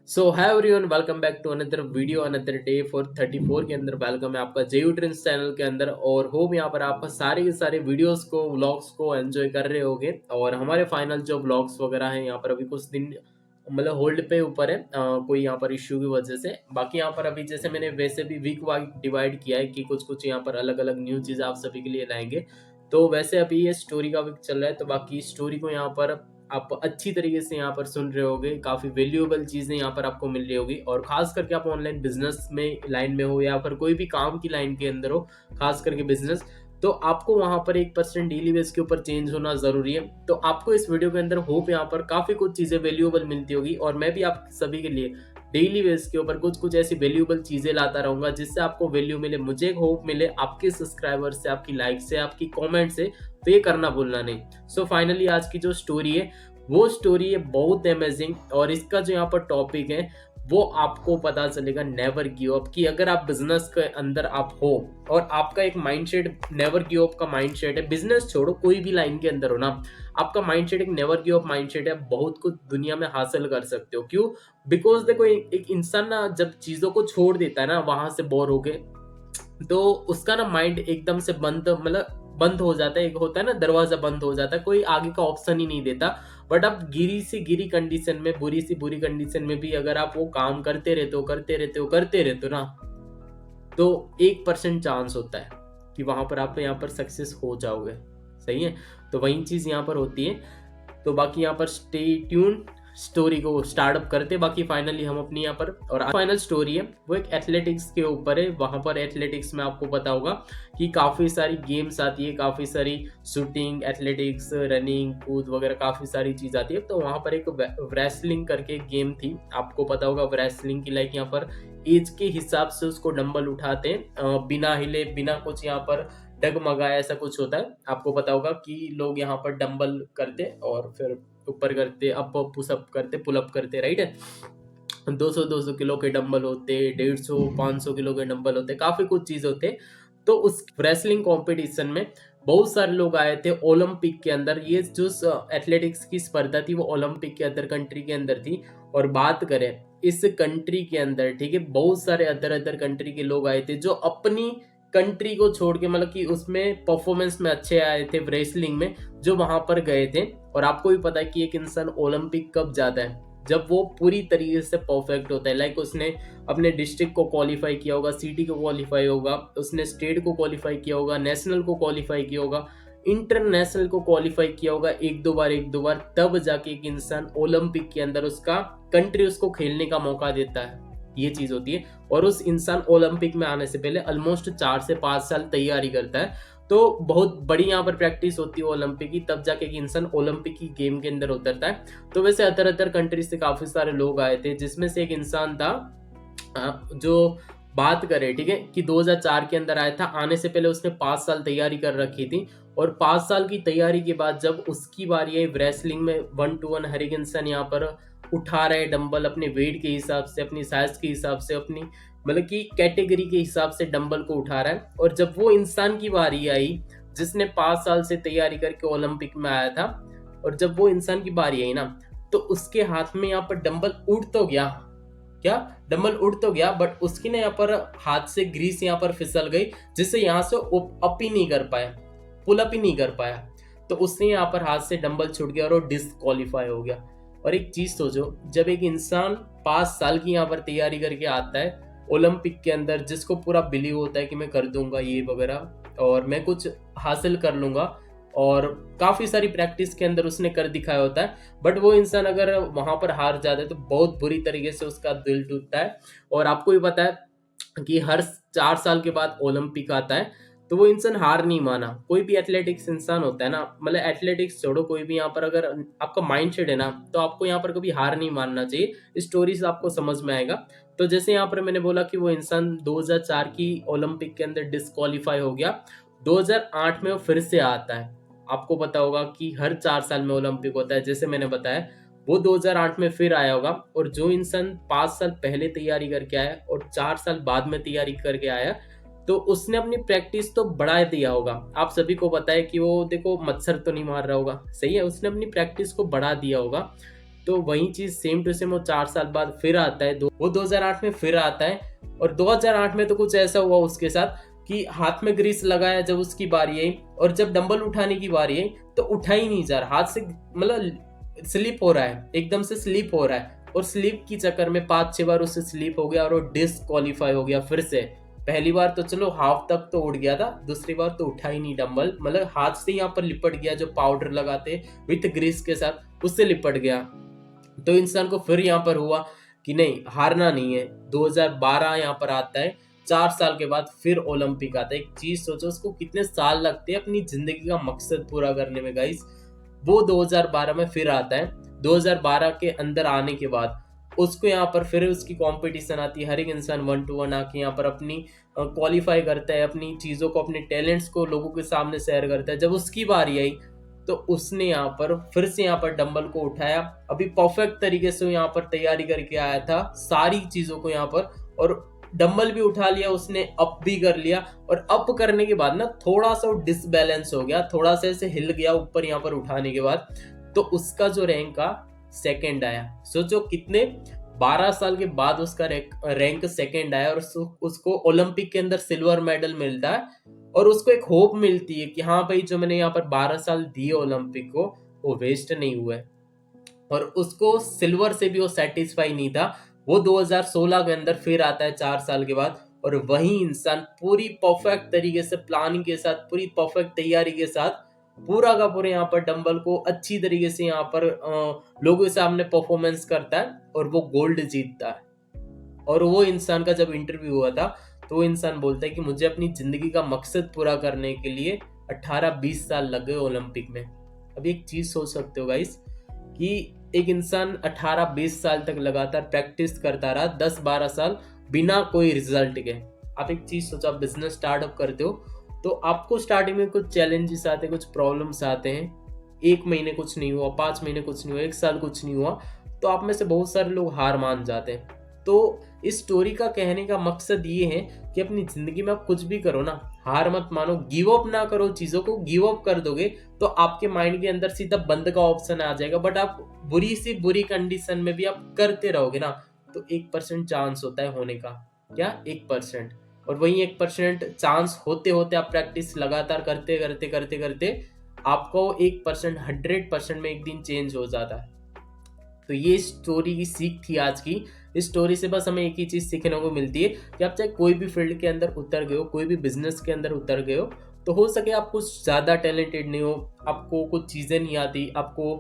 So hi everyone, welcome back to another video another day for 34 के अंदर। Welcome है आपका जेयू ड्रीम्स चैनल के अंदर। और होप यहाँ पर आप सारे के सारे वीडियोस को व्लॉग्स को एंजॉय कर रहे होगे। और हमारे फाइनल जो व्लॉग्स वगैरह हैं यहाँ पर अभी कुछ दिन मतलब होल्ड पे ऊपर है, कोई यहाँ पर इश्यू की वजह से। बाकी यहाँ पर अभी जैसे मैंने वैसे भी वीक वाइज डिवाइड किया है कि कुछ कुछ यहाँ पर अलग अलग न्यू चीज़ आप सभी के लिए लाएंगे। तो वैसे अभी ये स्टोरी का वीक चल रहा है, तो बाकी स्टोरी को यहाँ पर आप अच्छी तरीके से यहाँ पर सुन रहे होगे। काफ़ी वैल्यूएबल चीज़ें यहाँ पर आपको मिल रही होगी। और खास करके आप ऑनलाइन बिजनेस में लाइन में हो या फिर कोई भी काम की लाइन के अंदर हो, खास करके बिजनेस, तो आपको वहां पर 1% डेली बेस के ऊपर चेंज होना जरूरी है। तो आपको इस वीडियो के अंदर होप यहाँ पर काफी कुछ चीजें वैल्यूएबल मिलती होगी। और मैं भी आप सभी के लिए डेली बेस के ऊपर कुछ कुछ ऐसी वैल्यूएबल चीजें लाता रहूंगा जिससे आपको वैल्यू मिले, मुझे होप मिले, आपके सब्सक्राइबर से, आपकी लाइक से, आपकी कॉमेंट से। तो ये करना भूलना नहीं। सो फाइनली आज की जो स्टोरी है वो स्टोरी है बहुत अमेजिंग। और इसका जो यहाँ पर टॉपिक है वो आपको पता चलेगा नेवर गिव अप की। अगर आप बिजनेस के अंदर आप हो और आपका एक माइंडसेट नेवर गिव अप का माइंडसेट है, बिजनेस छोड़ो कोई भी लाइन के अंदर हो ना, आपका माइंडसेट एक नेवर गिव अप माइंडसेट है, बहुत कुछ दुनिया में हासिल कर सकते हो। क्यों? बिकॉज देखो एक इंसान ना जब चीजों को छोड़ देता है ना, वहां से बोर हो गए, तो उसका ना माइंड एकदम से बंद मतलब बंद हो जाता है। एक होता है ना दरवाजा बंद हो जाता है, कोई आगे का ऑप्शन ही नहीं देता। बट अब गिरी से गिरी कंडीशन में, बुरी सी बुरी कंडीशन में भी अगर आप वो काम करते रहते हो ना, तो 1% चांस होता है कि वहां पर आप यहाँ पर सक्सेस हो जाओगे। सही है, तो वही चीज यहाँ पर होती है। तो बाकी यहाँ पर स्टे ट्यून, स्टोरी को स्टार्ट अप करते। बाकी फाइनली हम अपनी यहाँ पर और फाइनल स्टोरी है वो एक एथलेटिक्स के ऊपर है। वहां पर एथलेटिक्स में आपको पता होगा कि काफी सारी गेम्स आती है, काफी सारी शूटिंग, एथलेटिक्स, रनिंग, कूद वगैरह काफी सारी चीज आती है। तो वहां पर एक रेसलिंग करके गेम थी, आपको पता होगा रेसलिंग की। लाइक यहाँ पर एज के हिसाब से उसको डंबल उठाते हैं, बिना हिले बिना कुछ यहाँ पर डगमगाए, ऐसा कुछ होता है। आपको पता होगा कि लोग यहाँ पर डंबल करते और फिर ऊपर करते, अप पुशअप करते, पुलअप करते, राइट है। 200 किलो के डंबल होते, 150 500 किलो के डंबल होते, काफी कुछ चीज होते। तो उस रेसलिंग कंपटीशन में बहुत सारे लोग आए थे ओलंपिक के अंदर। ये जो एथलेटिक्स की स्पर्धा थी वो ओलंपिक के अदर कंट्री के अंदर थी। और बात करें इस कंट्री के अंदर, ठीक है, बहुत सारे अदर अदर कंट्री के लोग आए थे जो अपनी कंट्री को छोड़ के मतलब कि उसमें परफॉर्मेंस में अच्छे आए थे रेसलिंग में, जो वहां पर गए थे। और आपको भी पता है कि एक इंसान ओलंपिक कब जाता है, जब वो पूरी तरीके से परफेक्ट होता है। लाइक उसने अपने डिस्ट्रिक्ट को क्वालिफाई किया होगा, सिटी को क्वालिफाई होगा, उसने स्टेट को क्वालिफाई किया होगा, नेशनल को क्वालिफाई किया होगा, इंटरनेशनल को क्वालिफाई किया होगा एक दो बार, तब जाके एक इंसान ओलंपिक के अंदर उसका कंट्री उसको खेलने का मौका देता है। ये चीज होती है। और उस इंसान ओलंपिक में आने से पहले ऑलमोस्ट 4 से 5 साल तैयारी करता है। तो बहुत बड़ी यहाँ पर प्रैक्टिस होती है ओलंपिक की, तब जाके इंसान ओलंपिक की गेम के अंदर उतरता है। तो वैसे अदर अदर कंट्री से काफी सारे लोग आए थे, जिसमें से एक इंसान था जो बात करें, ठीक है, कि 2004 के अंदर आया था। आने से पहले उसने 5 साल तैयारी कर रखी थी। और 5 साल की तैयारी के बाद जब उसकी बारी आई रेसलिंग में, 1-to-1 हर एक इंसान यहाँ पर उठा रहे डंबल अपने वेट के हिसाब से, अपनी साइज के हिसाब से, अपनी मतलब कि कैटेगरी के हिसाब से डंबल को उठा रहा है। और जब वो इंसान की बारी आई जिसने 5 साल से तैयारी करके ओलंपिक में आया था, और जब वो इंसान की बारी आई ना, तो उसके हाथ में यहाँ पर डंबल उठ तो गया, क्या डंबल उठ तो गया, बट उसकी ना यहाँ पर हाथ से ग्रीस यहाँ पर फिसल गई, जिससे यहाँ से अप ही नहीं कर पाया, पुल अप ही नहीं कर पाया। तो उसने यहाँ पर हाथ से डंबल छूट गया और वो डिस्क्वालीफाई हो गया। और एक चीज सोचो, जब एक इंसान 5 साल की यहाँ पर तैयारी करके आता है ओलंपिक के अंदर, जिसको पूरा बिलीव होता है कि मैं कर दूंगा ये वगैरह और मैं कुछ हासिल कर लूंगा, और काफी सारी प्रैक्टिस के अंदर उसने कर दिखाया होता है, बट वो इंसान अगर वहां पर हार जाता है तो बहुत बुरी तरीके से उसका दिल टूटता है। और आपको भी पता है कि हर 4 साल के बाद ओलंपिक आता है। तो वो इंसान हार नहीं माना। कोई भी एथलेटिक्स इंसान होता है ना, मतलब एथलेटिक्स छोड़ो, कोई भी यहाँ पर अगर आपका माइंडसेट है ना, तो आपको यहाँ पर कभी हार नहीं मानना चाहिए। स्टोरी से आपको समझ में आएगा। तो जैसे यहाँ पर मैंने बोला कि वो इंसान 2004 की ओलंपिक के अंदर डिस्क्वालीफाई हो गया, 2008 में वो फिर से आता है। आपको पता होगा कि हर 4 साल में ओलंपिक होता है, जैसे मैंने बताया वो 2008 में फिर आया होगा। और जो इंसान 5 साल पहले तैयारी करके आया और 4 साल बाद में तैयारी करके आया, तो उसने अपनी प्रैक्टिस तो बढ़ा दिया होगा। आप सभी को पता है कि वो देखो मच्छर तो नहीं मार रहा होगा, सही है, उसने अपनी प्रैक्टिस को बढ़ा दिया होगा। तो वही चीज सेम टू सेम वो 4 साल बाद फिर आता है, वो 2008 में फिर आता है। और 2008 में तो कुछ ऐसा हुआ उसके साथ कि हाथ में ग्रीस लगाया जब उसकी बारी आई, और जब डंबल उठाने की बारी आई तो उठा ही नहीं जा रहा, हाथ से मतलब स्लिप हो रहा है, एकदम से स्लिप हो रहा है, और स्लिप की चक्कर में 5-6 बार उससे स्लिप हो गया और वो डिस्क्वालीफाई हो गया फिर से। पहली बार तो चलो हाफ तक तो उठ गया था, दूसरी बार तो उठा ही नहीं डंबल, मतलब हाथ से यहाँ पर लिपट गया, जो पाउडर लगाते विथ ग्रीस के साथ उससे लिपट गया। तो इंसान को फिर यहाँ पर हुआ कि नहीं, हारना नहीं है। 2012 यहाँ पर आता है, 4 साल के बाद फिर ओलंपिक आता है। एक चीज सोचो, उसको कितने साल लगते हैं अपनी जिंदगी का मकसद पूरा करने में गाइस। वो 2012 में फिर आता है। 2012 के अंदर आने के बाद उसको यहाँ पर फिर उसकी कंपटीशन आती है। हर एक इंसान 1 to 1 आके यहाँ पर अपनी क्वालिफाई करता है, अपनी चीज़ों को, अपने टैलेंट्स को लोगों के सामने शेयर करता है। जब उसकी बारी आई तो उसने यहाँ पर फिर से यहाँ पर डंबल को उठाया, अभी परफेक्ट तरीके से यहाँ पर तैयारी करके आया था सारी चीज़ों को यहाँ पर, और डंबल भी उठा लिया उसने, अप भी कर लिया। और अप करने के बाद ना थोड़ा सा डिसबैलेंस हो गया, थोड़ा सा ऐसे हिल गया ऊपर यहाँ पर उठाने के बाद, तो उसका जो रैंक का सेकंड आया। सोचो कितने 12 साल के बाद उसका रैंक सेकंड आया, और उसको ओलंपिक के अंदर सिल्वर मेडल मिलता है, और उसको एक होप मिलती है कि हाँ भाई, जो मैंने यहाँ पर 12 साल दिए ओलंपिक को वो वेस्ट नहीं हुआ है। और उसको सिल्वर से भी वो सेटिस्फाई नहीं था। वो 2016 के अंदर फिर आता है 4 साल के बाद, और वही इंसान पूरी परफेक्ट तरीके से प्लानिंग के साथ, पूरी परफेक्ट तैयारी के साथ पूरा का पूरा यहाँ पर डंबल को अच्छी तरीके से यहाँ पर लोगों के सामने परफॉर्मेंस करता है और वो गोल्ड जीतता है। और वो इंसान का जब इंटरव्यू हुआ था तो वो इंसान बोलता है कि मुझे अपनी जिंदगी का मकसद पूरा करने के लिए 18-20 साल लग गए ओलंपिक में। अभी एक चीज सोच सकते हो गाइस कि एक इंसान 18-20 साल तक लगातार प्रैक्टिस करता रहा, 10-12 साल बिना कोई रिजल्ट के। आप एक चीज सोचो, आप बिजनेस स्टार्टअप करते हो तो आपको स्टार्टिंग में कुछ चैलेंजेस आते हैं, कुछ प्रॉब्लम्स आते हैं। 1 महीने कुछ नहीं हुआ, 5 महीने कुछ नहीं हुआ, 1 साल कुछ नहीं हुआ, तो आप में से बहुत सारे लोग हार मान जाते हैं। तो इस स्टोरी का कहने का मकसद ये है कि अपनी जिंदगी में आप कुछ भी करो ना, हार मत मानो, गिव अप ना करो चीजों को। गिव अप कर दोगे तो आपके माइंड के अंदर सीधा बंद का ऑप्शन आ जाएगा, बट आप बुरी से बुरी कंडीशन में भी आप करते रहोगे ना, तो 1% चांस होता है होने का। क्या 1%? और वही 1% चांस होते होते आप प्रैक्टिस लगातार करते करते करते करते आपको 1% 100% में एक दिन चेंज हो जाता है। तो ये स्टोरी की सीख थी आज की। इस स्टोरी से बस हमें एक ही चीज सीखने को मिलती है कि आप चाहे कोई भी फील्ड के अंदर उतर गए हो, कोई भी बिजनेस के अंदर उतर गए हो, तो हो सके आप कुछ ज्यादा टैलेंटेड नहीं हो, आपको कुछ चीजें नहीं आती, आपको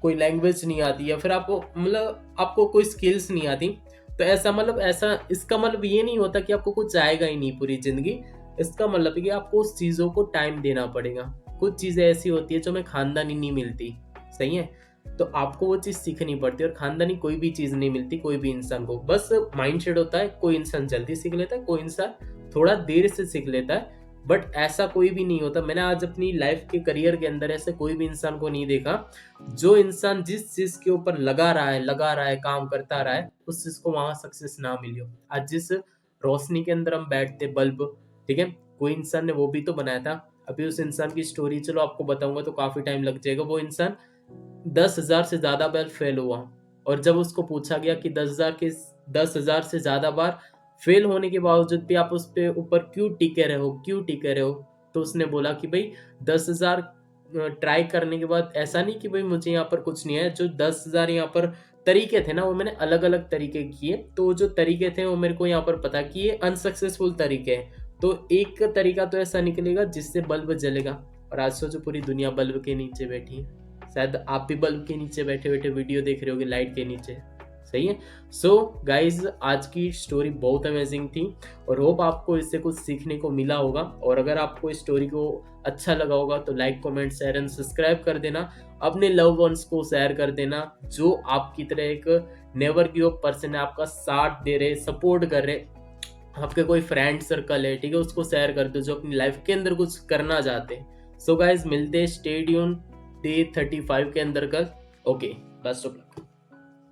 कोई लैंग्वेज नहीं आती, या फिर आपको कोई स्किल्स नहीं आती, तो ऐसा इसका मतलब ये नहीं होता कि आपको कुछ आएगा ही नहीं पूरी जिंदगी। इसका मतलब है कि आपको उस चीजों को टाइम देना पड़ेगा। कुछ चीजें ऐसी होती है जो हमें खानदानी नहीं मिलती, सही है, तो आपको वो चीज सीखनी पड़ती है। और खानदानी कोई भी चीज नहीं मिलती कोई भी इंसान को, बस माइंडसेट होता है। कोई इंसान जल्दी सीख लेता है, कोई इंसान थोड़ा देर से सीख लेता है, बट ऐसा कोई भी नहीं होता। मैंने आज अपनी लाइफ के करियर के अंदर ऐसे कोई भी इंसान को नहीं देखा जो इंसान जिस चीज के ऊपर लगा रहा है, काम करता रहा है, उस चीज को वहां सक्सेस ना मिली हो। आज जिस रोशनी के अंदर हम बैठते, बल्ब, ठीक है, कोई इंसान ने वो भी तो बनाया था। अभी उस इंसान की स्टोरी चलो आपको बताऊंगा तो काफी टाइम लग जाएगा। वो इंसान 10,000 से ज्यादा बार फेल हुआ, और जब उसको पूछा गया कि 10,000 से ज्यादा बार फेल होने के बावजूद भी आप उस पे ऊपर क्यों टिके रहे हो, तो उसने बोला कि भाई 10,000 ट्राई करने के बाद ऐसा नहीं कि भाई मुझे यहाँ पर कुछ नहीं है, जो 10,000 यहाँ पर तरीके थे ना, वो मैंने अलग अलग तरीके किए, तो जो तरीके थे वो मेरे को यहाँ पर पता कि ये अनसक्सेसफुल तरीके हैं, तो एक तरीका तो ऐसा निकलेगा जिससे बल्ब जलेगा। और आज सोचो पूरी दुनिया बल्ब के नीचे बैठी है, शायद आप भी बल्ब के नीचे बैठे बैठे वीडियो देख रहे होगे, लाइट के नीचे, सही है। सो गाइज, आज की स्टोरी बहुत अमेजिंग थी, और होप आपको इससे कुछ सीखने को मिला होगा। और अगर आपको इस स्टोरी को अच्छा लगा होगा तो like, comment, share and subscribe कर देना। अपने लव वंस को शेयर कर देना जो आपकी तरह एक नेवर गिव अप पर्सन है, आपका साथ दे रहे, सपोर्ट कर रहे। आपके कोई फ्रेंड सर्कल है, ठीक है, उसको शेयर कर दो जो अपनी लाइफ के अंदर कुछ करना चाहते हैं। सो गाइज, मिलते हैं स्टे ट्यून्ड डे 35 के अंदर कल। Okay, best of luck.